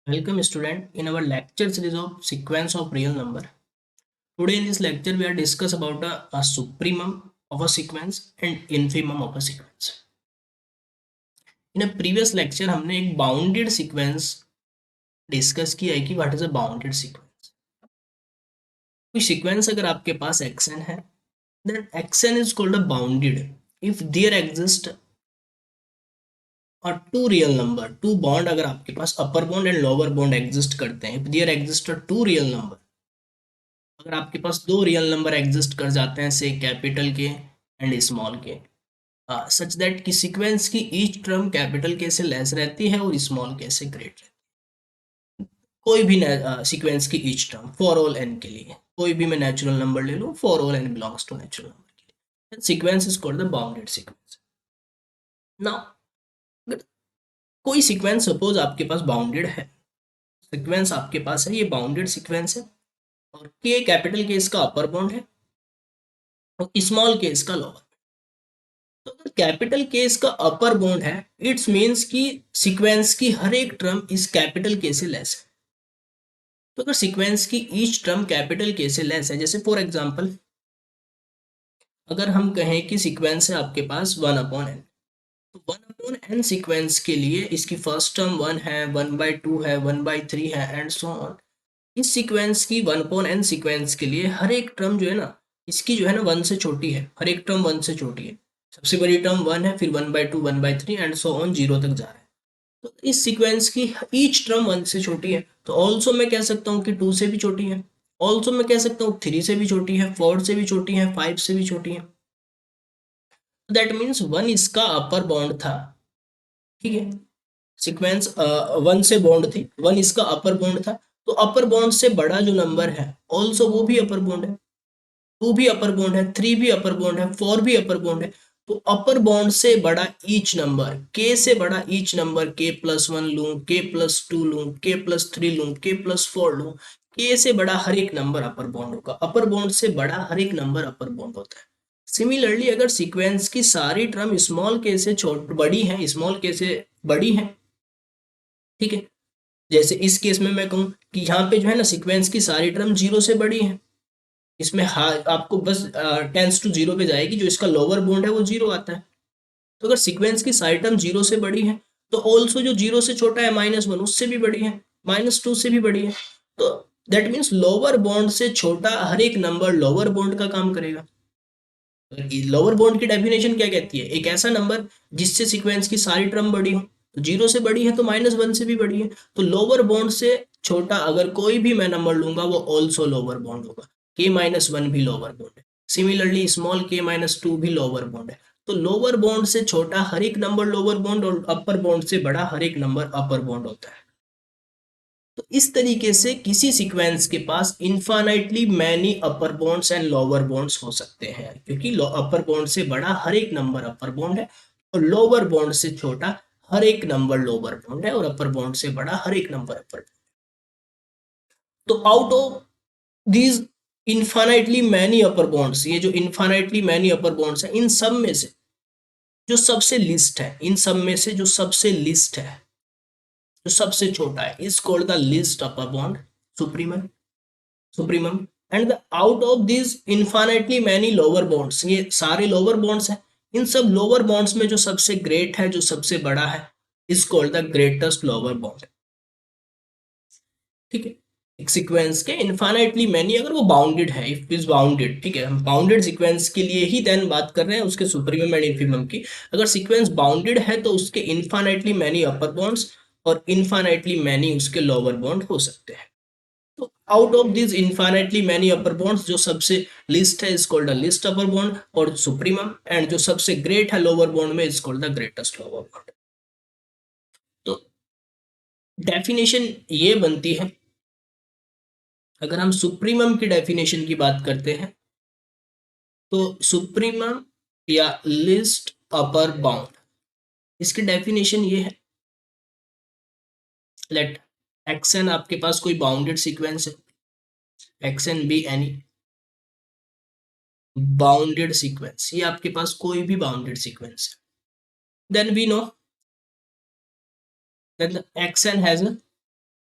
Welcome student in our lecture series of sequence of real number. Today in this lecture we are discuss about a supremum of a sequence and infimum of a sequence. In a previous lecture हमने एक bounded sequence discuss किया है कि what is a bounded sequence. कोई sequence अगर आपके पास xn है then xn is called a bounded if there exist और two real number to bound अगर आपके पास upper bound and lower bound exist करते हैं. If there exist two real number, अगर आपके पास दो रियल नंबर एग्जिस्ट कर जाते हैं से कैपिटल के एंड स्मॉल के, सच दैट कि सीक्वेंस की ईच टर्म कैपिटल के से लेस रहती है और स्मॉल के से ग्रेट रहती है. कोई भी सीक्वेंस की each term for all n के लिए, कोई भी मैं नेचुरल नंबर ले लूँ for all n belongs to natural number के लिए, sequence is called the bounded sequence. Now अगर कोई सीक्वेंस सपोज आपके पास बाउंडेड है, सीक्वेंस आपके पास है, ये बाउंडेड सीक्वेंस है और के कैपिटल के इसका अपर बाउंड है और स्मॉल के इसका लोअर. तो अगर कैपिटल के इसका अपर बाउंड है, इट्स मीन्स कि सीक्वेंस की हर एक टर्म इस कैपिटल के से लेस है. तो अगर सीक्वेंस की ईच टर्म कैपिटल के से लेस है, जैसे फॉर एग्जांपल अगर हम कहें कि सीक्वेंस है आपके पास 1/n, तो 1/n सीक्वेंस के लिए इसकी फर्स्ट टर्म 1 है, 1/2 है, 1/3 है एंड सो ऑन. इस सीक्वेंस की 1/n सीक्वेंस के लिए हर एक टर्म जो है ना, इसकी जो है ना 1 से छोटी है, हर एक टर्म 1 से छोटी है. सबसे बड़ी टर्म 1 है, फिर 1/2, 1/3 एंड सो ऑन 0 तक जा रहा है. तो इस सीक्वेंस की ईच टर्म 1 से छोटी है. तो ऑल्सो मैं कह सकता हूँ कि 2 से भी छोटी है, ऑल्सो मैं कह सकता हूँ 3 से भी छोटी है, 4 से भी छोटी है, 5 से भी छोटी है. दैट मीन्स 1 इसका अपर बॉन्ड था. ठीक है, सीक्वेंस 1 से बॉन्ड थी, 1 इसका अपर बॉन्ड था. तो अपर बॉन्ड से बड़ा जो नंबर है ऑल्सो वो भी अपर बॉन्ड है, 2 भी अपर बॉन्ड है, 3 भी अपर बॉन्ड है, 4 भी अपर बॉन्ड है. तो अपर बॉन्ड से बड़ा ईच नंबर, के से बड़ा ईच नंबर, k+1 लूं, k+2 लूं, k+3 लूं, k+4 लूं, के से बड़ा हर एक नंबर अपर बॉन्ड होगा. अपर बॉन्ड से बड़ा हर एक नंबर अपर बॉन्ड होता है. सिमिलरली अगर सीक्वेंस की सारी टर्म स्मॉल के से छोटी बड़ी है, स्मॉल के से बड़ी है, ठीक है, जैसे इस केस में मैं कहूँ कि यहाँ पे जो है ना सीक्वेंस की सारी टर्म 0 से बड़ी है, इसमें आपको बस टेंस टू 0 पे जाएगी, जो इसका लोअर बाउंड है वो 0 आता है. तो अगर सीक्वेंस की सारी टर्म 0 से बड़ी है तो ऑल्सो जो 0 से छोटा है -1 उससे भी बड़ी है, -2 से भी बड़ी है. तो दैट मीन्स लोअर बाउंड से छोटा हर एक नंबर लोअर बाउंड का काम करेगा. लोअर बाउंड की डेफिनेशन क्या कहती है? एक ऐसा नंबर जिससे सीक्वेंस की सारी टर्म बड़ी हो. तो 0 से बड़ी है तो -1 से भी बड़ी है. तो लोअर बाउंड से छोटा अगर कोई भी मैं नंबर लूंगा वो ऑल्सो लोअर बाउंड होगा. k-1 भी लोअर बाउंड है, सिमिलरली स्मॉल k-2 भी लोअर बाउंड है. तो लोअर बाउंड से छोटा हर एक नंबर लोअर बाउंड और अपर बाउंड से बड़ा हर एक नंबर अपर बाउंड होता है. तो इस तरीके से किसी सीक्वेंस के पास infinitely many upper bounds and lower bounds हो सकते हैं, क्योंकि अपर बॉन्ड से बड़ा हर एक नंबर अपर बॉन्ड है और लोअर बॉन्ड से छोटा हर एक नंबर लोअर बॉन्ड है और अपर बॉन्ड से बड़ा हर एक नंबर अपर. तो out of these infinitely many upper bonds, ये जो इन्फानाइटली मैनी अपर बॉन्ड्स है, इन सब में से जो सबसे लिस्ट है, इन सब में से जो सबसे लिस्ट है, जो सबसे छोटा है, is called the least upper bond, supremum. Supremum. And the out of this infinitely many lower bonds, ये सारे लोअर बॉन्ड्स हैं, इन सब लोअर बॉन्ड्स में जो सबसे ग्रेट है, जो सबसे बड़ा है, is called the greatest lower bond. ठीक है, एक सीक्वेंस के इन्फाइनाइटली मैनी अगर वो बाउंडेड है, इफ इज बाउंडेड, ठीक है, हम बाउंडेड सीक्वेंस के लिए ही देन बात कर रहे हैं, उसके सुप्रीमम एंड इन्फीमम की. अगर सीक्वेंस बाउंडेड है तो उसके इन्फाइनाइटली मैनी अपर बॉन्ड्स और इन्फाइनाइटली मैनी उसके लोअर बॉन्ड हो सकते हैं. तो out of this infinitely many upper bonds जो सबसे लिस्ट है is called the least upper bond और सुप्रीमम, एंड जो सबसे ग्रेट है लोअर बॉन्ड में is called the greatest lower bound. तो डेफिनेशन ये बनती है, अगर हम सुप्रीमम की डेफिनेशन की बात करते हैं तो सुप्रीमम या लिस्ट अपर बाउंड, इसकी डेफिनेशन ये है, लेट एक्सन आपके पास कोई बाउंडेड सीक्वेंस है, action be any bounded sequence, ये आपके पास कोई भी बाउंडेड सीक्वेंस है, then we know that the xn has a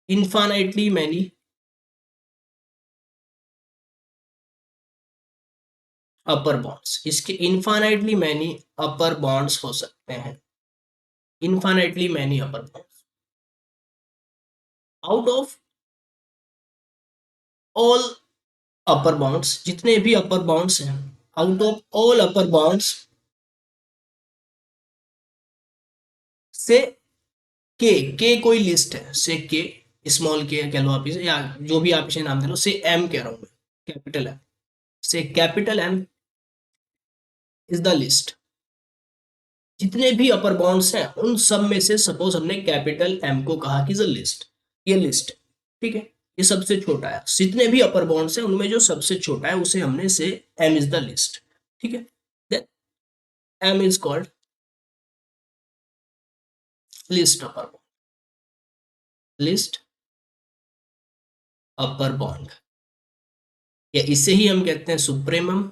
infinitely many upper bonds, इसके इन्फानाइटली मैनी अपर बॉन्ड्स हो सकते हैं, infinitely many upper bonds out of all upper bounds, जितने भी अपर बाउंड्स हैं, out of all upper bounds से के कोई लिस्ट है, से के स्मॉल के कह लो आप इसे, या जो भी आप इसे नाम दे लो, से एम कह रहा हूं मैं, capital M, say capital M is the least, जितने भी अपर बाउंड्स हैं उन सब में से सपोज हमने कैपिटल एम को कहा कि लिस्ट, ये लिस्ट, ठीक है, ये सबसे छोटा है, जितने भी अपर बाउंड्स हैं उनमें जो सबसे छोटा है उसे हमने से एम इज द लिस्ट, ठीक है, then M is called least upper bound, least upper bound, या इसे ही हम कहते हैं सुप्रीमम,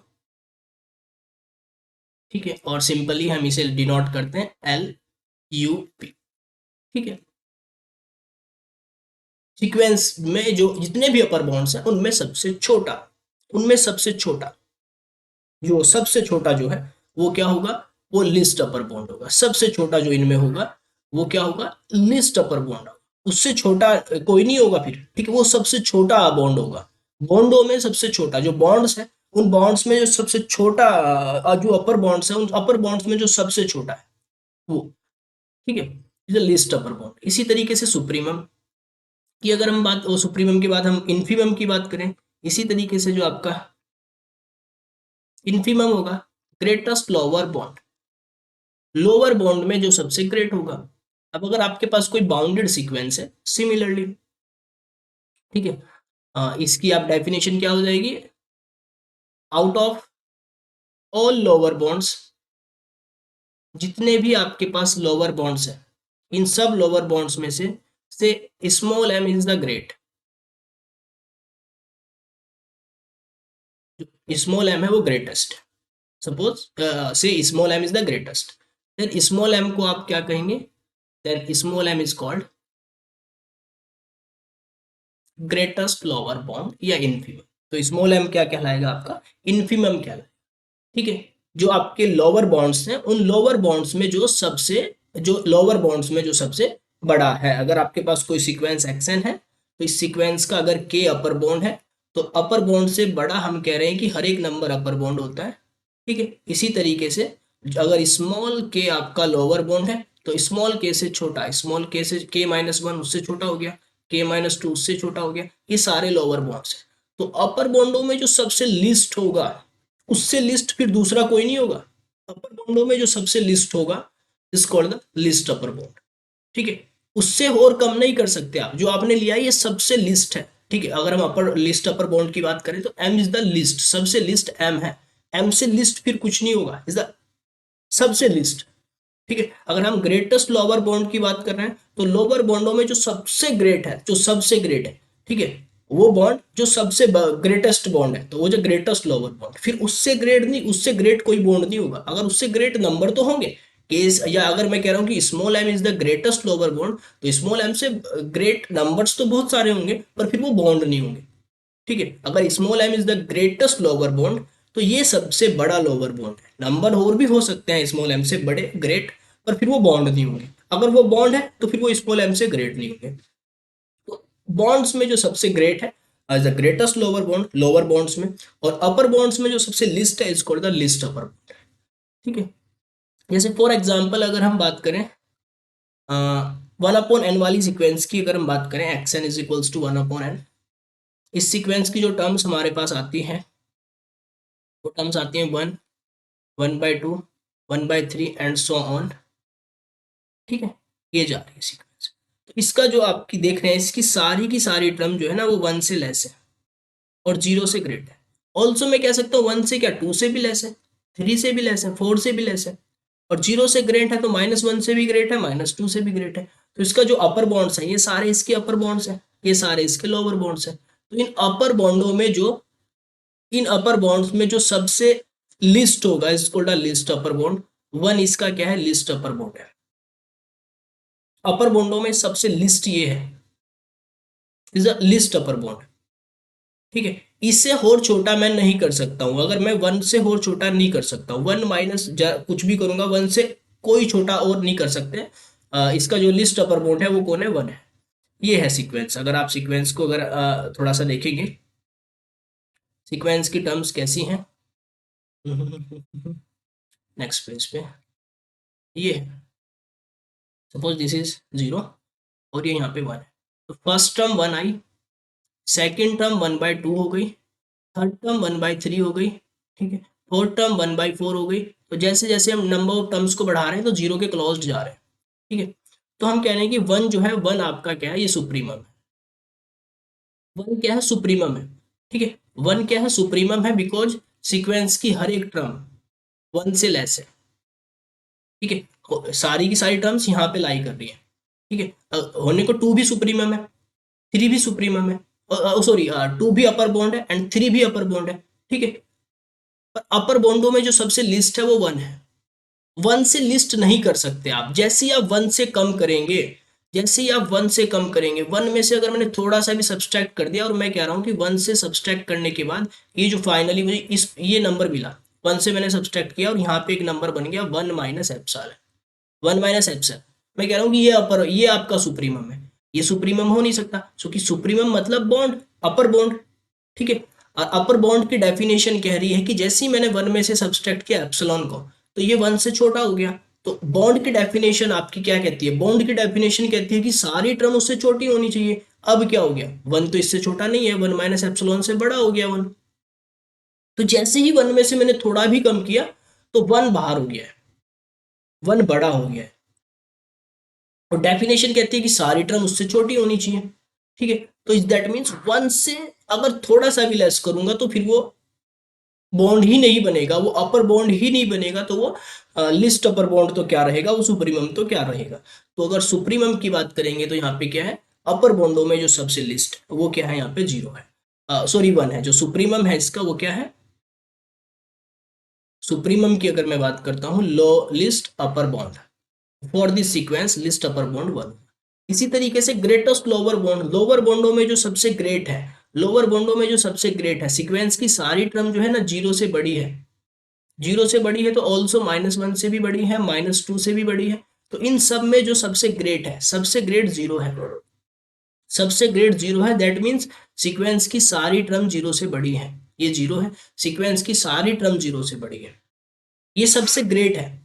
ठीक है, और सिंपली हम इसे डिनोट करते हैं एल यू पी, ठीक है, सीक्वेंस में जो जितने भी अपर बाउंड्स हैं उनमें सबसे छोटा, उनमें सबसे छोटा, जो सबसे छोटा जो है वो क्या होगा, वो लिस्ट अपर बाउंड होगा, सबसे छोटा जो इनमें होगा वो क्या होगा, लिस्ट अपर बाउंड होगा, उससे छोटा कोई नहीं होगा फिर, ठीक है, वो सबसे छोटा बॉन्ड होगा, बॉन्डों में सबसे छोटा जो बॉन्ड्स है, उन बॉन्ड्स में जो सबसे छोटा जो अपर बॉन्ड्स है, उन अपर बॉन्ड्स में जो सबसे छोटा है वो, ठीक है, लिस्ट अपर बाउंड। इसी तरीके से सुप्रीमम की अगर हम बात, सुप्रीमम के बाद हम इन्फीमम की बात करें, इसी तरीके से जो आपका इन्फीमम होगा, greatest lower bound, lower bond में जो सबसे ग्रेट होगा। अब अगर आपके पास कोई बाउंडेड सीक्वेंस है सिमिलरली, ठीक है, इसकी आप डेफिनेशन क्या हो जाएगी, out of all lower bonds, जितने भी आपके पास लोअर बॉन्ड्स हैं, इन सब लोअर बॉन्ड्स में से small m is the great, small m है वो greatest, suppose say small m is the greatest, then small m को आप क्या कहेंगे, then small m is called greatest lower bound या इन्फीमम, तो स्मॉल एम क्या कहलाएगा आपका, इन्फीमम कहलाएगा, ठीक है, जो आपके लोअर बॉन्ड्स हैं उन लोअर बॉन्ड्स में जो सबसे, जो लोअर बॉन्ड्स में जो सबसे बड़ा है, अगर आपके पास कोई सीक्वेंस एक्सन है तो इस सीक्वेंस का अगर के अपर बॉन्ड है तो अपर बॉन्ड से बड़ा हम कह रहे हैं कि हर एक नंबर अपर बॉन्ड होता है, ठीक है, इसी तरीके से अगर स्मॉल के आपका लोअर बॉन्ड है तो स्मॉल के से छोटा, स्मॉल के से के माइनस वन उससे छोटा हो गया, के माइनस टू उससे छोटा हो गया, ये सारे लोअर बॉन्ड्स है, तो अपर बॉन्डों में जो सबसे लिस्ट होगा उससे लिस्ट फिर दूसरा कोई नहीं होगा, अपर बॉन्डों में जो सबसे लिस्ट होगा is called the least upper bound, ठीक है, उससे और कम नहीं कर सकते आप, जो आपने लिया ये सबसे लिस्ट है, ठीक है, अगर हम अपर लिस्ट अपर बॉन्ड की बात करें तो एम इज द लिस्ट, सबसे लिस्ट एम है, एम से लिस्ट फिर कुछ नहीं होगा, इज द सबसे लिस्ट, ठीक है, अगर हम ग्रेटेस्ट लोअर बॉन्ड की बात कर रहे हैं तो लोअर बॉन्डों में जो सबसे ग्रेट है, जो सबसे ग्रेट है, ठीक है, वो बॉन्ड जो सबसे ग्रेटेस्ट बॉन्ड है तो वो जो ग्रेटेस्ट लोअर बॉन्ड, फिर उससे ग्रेट नहीं, उससे ग्रेट कोई बॉन्ड नहीं होगा, अगर उससे ग्रेट नंबर तो होंगे केस, या अगर मैं कह रहा हूं कि small m is the greatest lower bound तो स्मॉल एम से ग्रेट नंबर्स तो बहुत सारे होंगे पर फिर वो बॉन्ड नहीं होंगे, ठीक है, अगर small m is the greatest lower bound तो ये सबसे बड़ा लोअर बॉन्ड है, नंबर और भी हो सकते हैं स्मॉल एम से बड़े ग्रेट पर फिर वो बॉन्ड नहीं होंगे, अगर वो बॉन्ड है तो फिर वो स्मॉल एम से ग्रेट नहीं होंगे, तो बॉन्ड्स में जो सबसे ग्रेट है as the greatest lower bound, lower bounds में, और अपर बॉन्ड्स में जो सबसे लिस्ट है is called the least upper bound, ठीक है, जैसे फॉर एग्जांपल अगर हम बात करें वन अपॉन एन वाली सीक्वेंस की, अगर हम बात करें x n is equals to one upon n, इस सीक्वेंस की जो टर्म्स हमारे पास आती हैं वो टर्म्स आती हैं one, one by two, one by three and so on, ठीक है, ये जा रही है सीक्वेंस, तो इसका जो आपकी देख रहे हैं इसकी की सारी टर्म जो है ना वो वन से लेस है और जीरो से ग्रेट है, ऑल्सो मैं कह सकता हूँ वन से क्या टू से भी लेस है, थ्री से भी लेस है, फोर से भी लेस है, और जीरो से ग्रेट है तो माइनस वन से भी ग्रेट है, माइनस टू से भी ग्रेट है, तो इसका जो अपर बॉन्ड्स है ये सारे इसके अपर बॉन्ड्स है, ये सारे इसके लोअर बॉन्ड्स है, तो इन अपर बॉन्डों में जो, इन अपर बॉन्ड्स में जो सबसे लिस्ट होगा is called a list upper bound, one इसका क्या है, लिस्ट अपर बॉन्ड है, अपर बॉन्डों में सबसे लिस्ट ये है, is a list upper bound. ठीक है, इससे और छोटा मैं नहीं कर सकता हूं, अगर मैं वन से और छोटा नहीं कर सकता हूं, वन माइनस कुछ भी करूंगा, वन से कोई छोटा और नहीं कर सकते। इसका जो लिस्ट अपर बाउंड है वो कौन है, वन है। ये है सीक्वेंस। अगर आप सीक्वेंस को अगर थोड़ा सा देखेंगे, सीक्वेंस की टर्म्स कैसी हैं। नेक्स्ट पेज पे ये सपोज दिस इज जीरो और ये यहाँ पे वन है, तो first term one I, second term one by two हो गई, third term one by three हो गई, ठीक है, fourth term one by four हो गई। तो जैसे जैसे हम नंबर ऑफ टर्म्स को बढ़ा रहे हैं तो जीरो के क्लोज जा रहे हैं। ठीक है, तो हम कह रहे हैं कि वन जो है, वन आपका क्या है, ये सुप्रीमम है। वन क्या है, सुप्रीमम है। ठीक है, वन क्या है, सुप्रीमम है, बिकॉज सीक्वेंस की हर एक टर्म वन से लेस है। ठीक है, सारी की सारी टर्म्स यहाँ पे लाई कर रही है। ठीक है, होने को टू भी सुप्रीमम है, थ्री भी सुप्रीमम है, सॉरी टू भी अपर बॉन्ड है एंड थ्री भी अपर बॉन्ड है। ठीक है, पर अपर बॉन्डों में जो सबसे लिस्ट है वो वन है। वन से लिस्ट नहीं कर सकते आप, जैसे ही आप वन से कम करेंगे, जैसे ही आप वन से कम करेंगे, वन में से अगर मैंने थोड़ा सा भी सब्सट्रैक्ट कर दिया, और मैं कह रहा हूँ कि वन से सब्सट्रैक्ट करने के बाद ये जो फाइनली मुझे इस ये नंबर मिला, वन से मैंने सब्सट्रैक्ट किया और यहाँ पे एक नंबर बन गया one minus epsilon. One minus epsilon, मैं कह रहा हूँ कि ये आपका सुप्रीमम है। ये सुप्रीमम हो नहीं सकता, क्योंकि सुप्रीमम मतलब बॉन्ड, अपर बॉन्ड। ठीक है, और अपर बॉन्ड की डेफिनेशन कह रही है कि जैसे ही मैंने वन में से सब्सट्रैक्ट किया एप्सिलॉन को, तो ये वन से छोटा हो गया। तो बॉन्ड की डेफिनेशन आपकी क्या कहती है, बॉन्ड की डेफिनेशन कहती है कि सारी टर्म उससे छोटी होनी चाहिए। अब क्या हो गया, वन तो इससे छोटा नहीं है, वन माइनस एप्सिलॉन से बड़ा हो गया वन। तो जैसे ही वन में से मैंने थोड़ा भी कम किया तो वन बाहर हो गया है, वन बड़ा हो गया है। और डेफिनेशन कहती है कि सारी टर्म उससे छोटी होनी चाहिए। ठीक है, तो दैट मीन्स वन से अगर थोड़ा सा भी लेस करूंगा तो फिर वो बॉन्ड ही नहीं बनेगा, वो अपर बॉन्ड ही नहीं बनेगा, तो वो लिस्ट अपर बॉन्ड तो क्या रहेगा, वो सुप्रीमम तो क्या रहेगा। तो अगर सुप्रीमम की बात करेंगे तो यहाँ पे क्या है, अपर बॉन्डों में जो सबसे लिस्ट वो क्या है, यहाँ पे जीरो है, सॉरी वन है। जो सुप्रीमम है इसका वो क्या है, सुप्रीमम की अगर मैं बात करता हूँ, लो least upper bound for this sequence least upper bound one. इसी तरीके से ग्रेटेस्ट लोअर बॉन्ड, लोअर बॉन्डों में जो सबसे ग्रेट है, लोअर बॉन्डों में जो सबसे ग्रेट है, सीक्वेंस की सारी टर्म जो है ना जीरो से बड़ी है, जीरो से बड़ी है, तो ऑल्सो माइनस वन से भी बड़ी है, माइनस टू से भी बड़ी है। तो इन सब में जो सबसे ग्रेट है, सबसे ग्रेट जीरो है, सबसे ग्रेट जीरो है। दैट मीन्स सीक्वेंस की सारी टर्म जीरो से बड़ी है, ये जीरो है, सीक्वेंस की सारी टर्म जीरो से बड़ी है, ये सबसे ग्रेट है।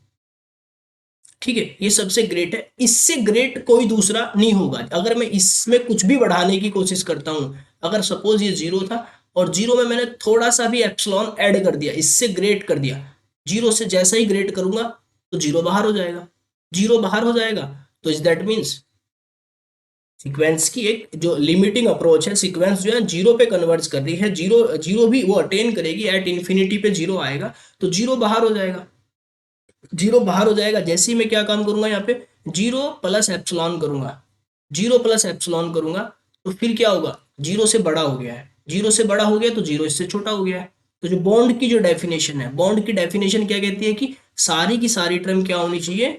ठीक है, ये सबसे ग्रेट है, इससे ग्रेट कोई दूसरा नहीं होगा। अगर मैं इसमें कुछ भी बढ़ाने की कोशिश करता हूं, अगर सपोज ये जीरो था और जीरो में मैंने थोड़ा सा भी एप्सिलॉन ऐड कर दिया, इससे ग्रेट कर दिया, जीरो से जैसा ही ग्रेट करूंगा तो जीरो बाहर हो जाएगा, जीरो बाहर हो जाएगा। तो इज दैट मीन्स सीक्वेंस की एक जो लिमिटिंग अप्रोच है, सीक्वेंस जो है जीरो पे कन्वर्ज कर रही है, जीरो जीरो भी वो अटेन करेगी, एट इन्फिनिटी पे जीरो आएगा, तो जीरो बाहर हो जाएगा, जीरो बाहर हो जाएगा। जैसे ही मैं क्या काम करूंगा, यहाँ पे जीरो प्लस एप्सिलॉन करूंगा, जीरो प्लस एप्सिलॉन करूंगा, तो फिर क्या होगा, जीरो से बड़ा हो गया है, जीरो से बड़ा हो गया तो जीरो इससे छोटा हो गया है। तो जो बॉन्ड की जो डेफिनेशन है, बॉन्ड की डेफिनेशन क्या कहती है कि सारी की सारी टर्म क्या होनी चाहिए,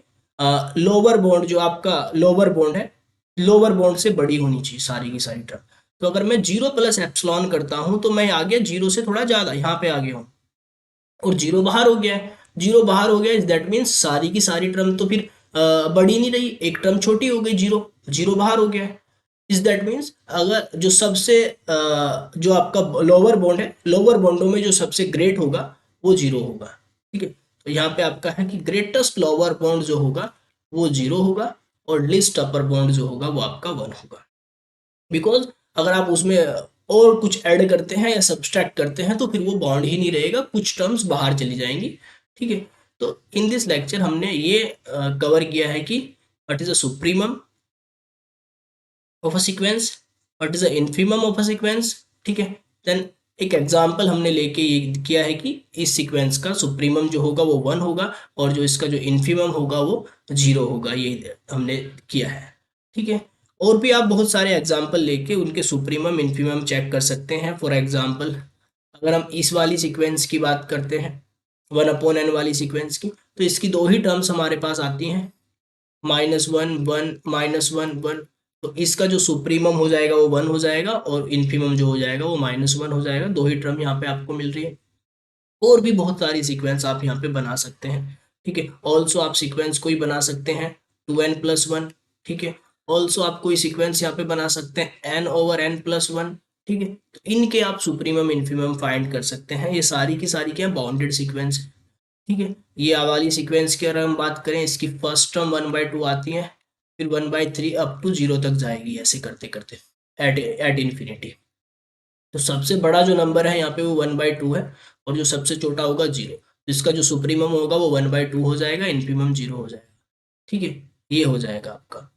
लोअर बॉन्ड जो आपका लोअर बॉन्ड है, लोअर बॉन्ड से बड़ी होनी चाहिए सारी की सारी टर्म। तो अगर मैं जीरो प्लस एप्सिलॉन करता हूं तो मैं आ गया जीरो से थोड़ा ज्यादा, यहाँ पे आ गया हूँ, और जीरो बाहर हो गया है, जीरो बाहर हो गया इज दैट मीन्स सारी की सारी टर्म तो फिर बड़ी नहीं रही, एक टर्म छोटी हो गई, जीरो, जीरो बाहर हो गया है। इज दैट मीन्स अगर जो सबसे जो आपका लोअर बॉन्ड है, लोअर बॉन्डों में जो सबसे ग्रेट होगा वो जीरो होगा। ठीक है, तो यहाँ पे आपका है कि ग्रेटेस्ट लोअर बॉन्ड जो होगा वो जीरो होगा, और लिस्ट अपर बॉन्ड जो होगा वो आपका वन होगा। बिकॉज अगर आप उसमें और कुछ ऐड करते हैं या सब्सट्रैक्ट करते हैं तो फिर वो बॉन्ड ही नहीं रहेगा, कुछ टर्म्स बाहर चली जाएंगी। ठीक है, तो इन दिस लेक्चर हमने ये कवर किया है कि what is a supremum of a sequence, what is a infimum of a sequence. ठीक है, देन एक एग्जांपल हमने लेके ये किया है कि इस सीक्वेंस का सुप्रीमम जो होगा वो वन होगा, और जो इसका जो इन्फीमम होगा वो जीरो होगा, ये हमने किया है। ठीक है, और भी आप बहुत सारे एग्जांपल लेके उनके सुप्रीमम इन्फीमम चेक कर सकते हैं। फॉर एग्जांपल अगर हम इस वाली सीक्वेंस की बात करते हैं, वन अपॉन एन वाली सीक्वेंस की, तो इसकी दो ही टर्म्स हमारे पास आती हैं, minus one one, minus one one. तो इसका जो सुप्रीमम हो जाएगा वो 1 हो जाएगा और इन्फीमम जो हो जाएगा वो -1 हो जाएगा। दो ही टर्म यहाँ पे आपको मिल रही है। और भी बहुत सारी सीक्वेंस आप यहाँ पे बना सकते हैं, ठीक है। ऑल्सो आप सीक्वेंस कोई बना सकते हैं 2n+1, ठीक है। ऑल्सो आप कोई सीक्वेंस यहाँ पे बना सकते हैं n/n+1, ठीक है। तो इनके आप सुप्रीमम इन्फीमम फाइंड कर सकते हैं। ये सारी की सारी क्या बाउंडेड सीक्वेंस, ठीक है। ये वाली सीक्वेंस की अगर हम बात करें, इसकी फर्स्ट टर्म 1/2 आती है, फिर 1/3 अप टू 0 तक जाएगी, ऐसे करते करते एट एट इन्फिनिटी। तो सबसे बड़ा जो नंबर है यहाँ पे वो 1/2 है, और जो सबसे छोटा होगा 0। इसका जो सुप्रीमम होगा वो 1/2 हो जाएगा, इन्फीमम 0 हो जाएगा, ठीक है। ये हो जाएगा आपका।